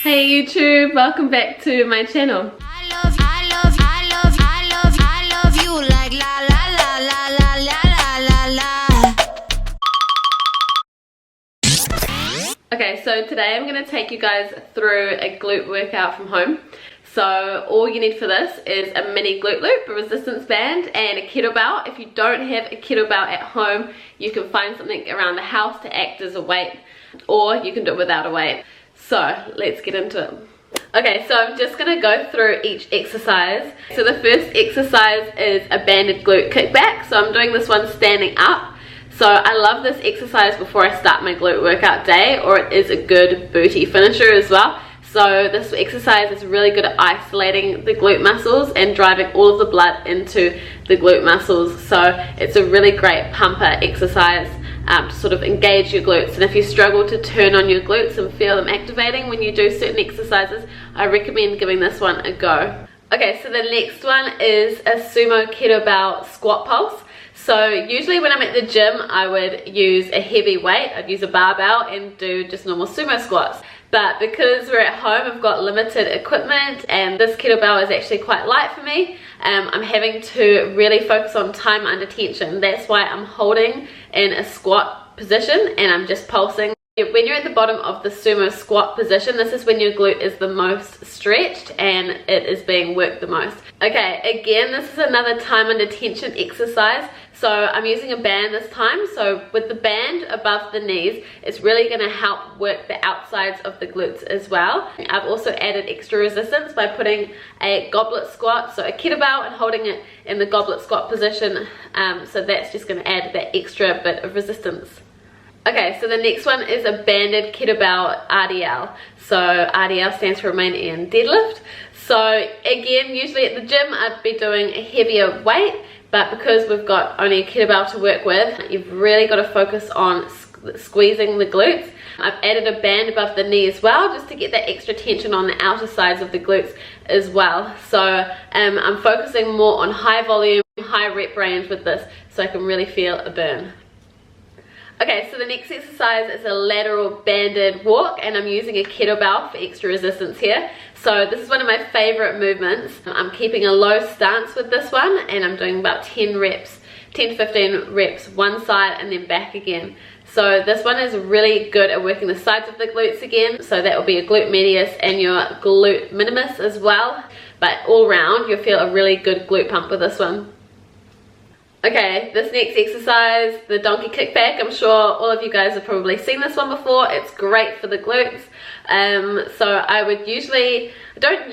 Hey YouTube, welcome back to my channel. I love you like la la la la la la la la. Okay, so today I'm going to take you guys through a glute workout from home. So all you need for this is a mini glute loop, a resistance band, and a kettlebell. If you don't have a kettlebell at home, you can find something around the house to act as a weight, or you can do it without a weight. So let's get into it. Okay, so I'm just going to go through each exercise. So the first exercise is a banded glute kickback. So I'm doing this one standing up. So I love this exercise before I start my glute workout day, or it is a good booty finisher as well. So this exercise is really good at isolating the glute muscles and driving all of the blood into the glute muscles. So it's a really great pumper exercise to sort of engage your glutes. And if you struggle to turn on your glutes and feel them activating when you do certain exercises, I recommend giving this one a go. Okay, so the next one is a sumo kettlebell squat pulse. So usually when I'm at the gym, I would use a heavy weight. I'd use a barbell and do just normal sumo squats. But because we're at home, I've got limited equipment and this kettlebell is actually quite light for me. I'm having to really focus on time under tension. That's why I'm holding in a squat position and I'm just pulsing. When you're at the bottom of the sumo squat position, this is when your glute is the most stretched and it is being worked the most. Okay, again, this is another time under tension exercise. So I'm using a band this time. So with the band above the knees, it's really going to help work the outsides of the glutes as well. I've also added extra resistance by putting a goblet squat, so a kettlebell, and holding it in the goblet squat position. So that's just going to add that extra bit of resistance. Okay, so the next one is a banded kettlebell RDL. So RDL stands for Romanion Deadlift. So again, usually at the gym I'd be doing a heavier weight, but because we've got only a kettlebell to work with, you've really got to focus on squeezing the glutes. I've added a band above the knee as well, just to get that extra tension on the outer sides of the glutes as well. So I'm focusing more on high volume, high rep range with this, so I can really feel a burn. Okay, so the next exercise is a lateral banded walk, and I'm using a kettlebell for extra resistance here. So this is one of my favorite movements. I'm keeping a low stance with this one, and I'm doing about 10 to 15 reps one side and then back again. So this one is really good at working the sides of the glutes again. So that will be a glute medius and your glute minimus as well. But all round, you'll feel a really good glute pump with this one. Okay, this next exercise, the donkey kickback, I'm sure all of you guys have probably seen this one before. It's great for the glutes. So I don't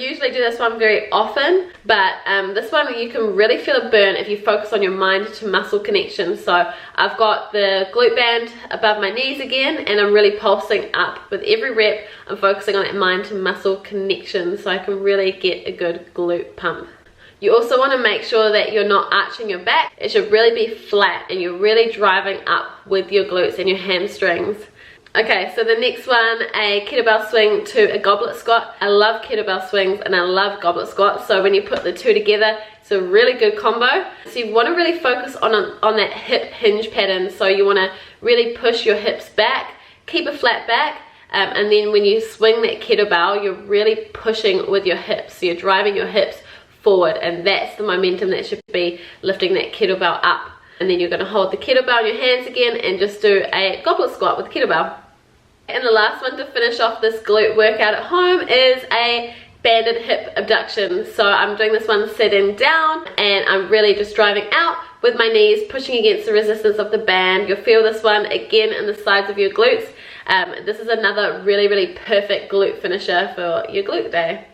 usually do this one very often, but this one you can really feel a burn if you focus on your mind to muscle connection. So I've got the glute band above my knees again, and I'm really pulsing up. With every rep, I'm focusing on that mind to muscle connection so I can really get a good glute pump. You also want to make sure that you're not arching your back. It should really be flat and you're really driving up with your glutes and your hamstrings. Okay, so the next one, a kettlebell swing to a goblet squat. I love kettlebell swings and I love goblet squats. So when you put the two together, it's a really good combo. So you want to really focus on that hip hinge pattern. So you want to really push your hips back, keep a flat back. And then when you swing that kettlebell, you're really pushing with your hips. So you're driving your hips forward, and that's the momentum that should be lifting that kettlebell up. And then you're going to hold the kettlebell in your hands again and just do a goblet squat with the kettlebell. And the last one to finish off this glute workout at home is a banded hip abduction. So I'm doing this one sitting down, and I'm really just driving out with my knees, pushing against the resistance of the band. You'll feel this one again in the sides of your glutes. This is another really perfect glute finisher for your glute day.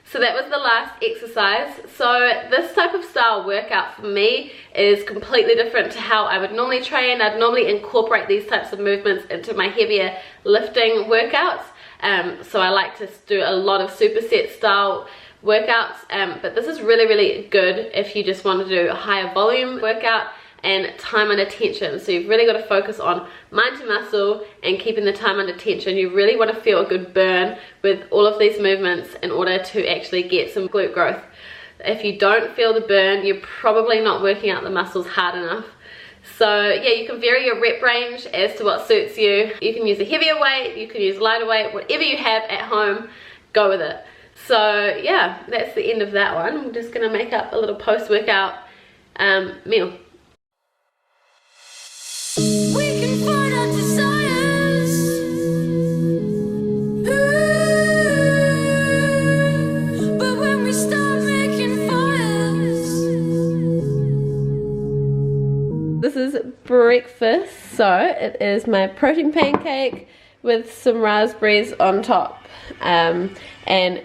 So that was the last exercise. So this type of style workout for me is completely different to how I would normally train. I'd normally incorporate these types of movements into my heavier lifting workouts. So I like to do a lot of superset style workouts, but this is really good if you just want to do a higher volume workout and time under tension. So you've really got to focus on mind to muscle and keeping the time under tension. You really want to feel a good burn with all of these movements in order to actually get some glute growth. If you don't feel the burn, you're probably not working out the muscles hard enough. So yeah, you can vary your rep range as to what suits you. You can use a heavier weight, you can use lighter weight, whatever you have at home. go with it. So yeah, that's the end of that one. I'm just gonna make up a little post-workout meal. We can find our desires. But when we start making fires. This is breakfast, so it is my protein pancake with some raspberries on top. And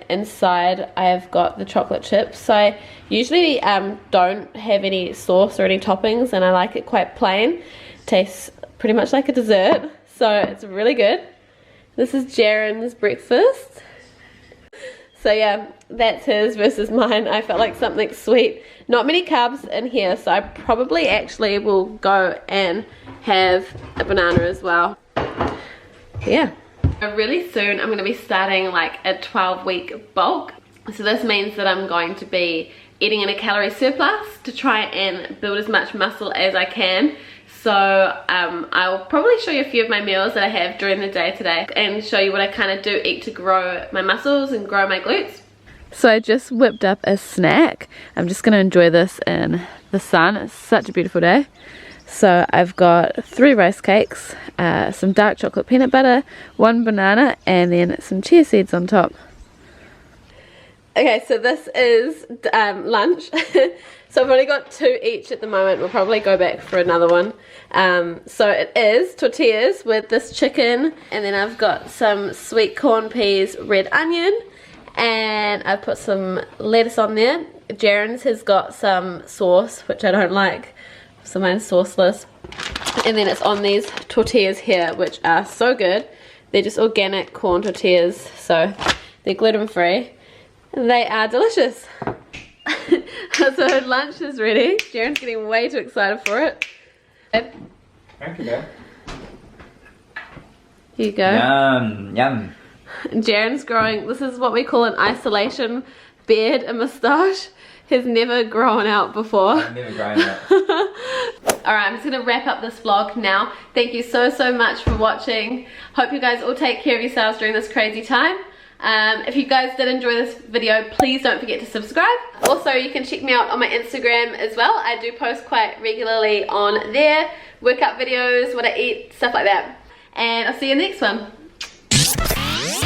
inside I've got the chocolate chips. So I usually don't have any sauce or any toppings, and I like it quite plain. Tastes pretty much like a dessert, so it's really good. This is Jaren's breakfast. So yeah, that's his versus mine. I felt like something sweet. Not many carbs in here, so I probably actually will go and have a banana as well. Yeah. Really soon I'm going to be starting like a 12-week bulk. So this means that I'm going to be eating in a calorie surplus to try and build as much muscle as I can. So I'll probably show you a few of my meals that I have during the day today and show you what I kind of do eat to grow my muscles and grow my glutes. So I just whipped up a snack. I'm just going to enjoy this in the sun. It's such a beautiful day. So I've got 3 rice cakes, some dark chocolate peanut butter, 1 banana, and then some chia seeds on top. Okay, so this is lunch. So I've only got 2 each at the moment. We'll probably go back for another one. So it is tortillas with this chicken, and then I've got some sweet corn peas, red onion, and I've put some lettuce on there. Jaren's has got some sauce, which I don't like. So mine's sauceless, and then it's on these tortillas here, which are so good. They're just organic corn tortillas, so they're gluten-free. They are delicious. So lunch is ready. Jaren's getting way too excited for it. Thank you, Dad. Here you go. Yum, yum. Jaren's growing, this is what we call an isolation beard and moustache. Has never grown out before. I've never grown out. Alright, I'm just going to wrap up this vlog now. Thank you so much for watching. Hope you guys all take care of yourselves during this crazy time. If you guys did enjoy this video, please don't forget to subscribe. Also, you can check me out on my Instagram as well. I do post quite regularly on there. Workout videos, what I eat, stuff like that. And I'll see you in the next one.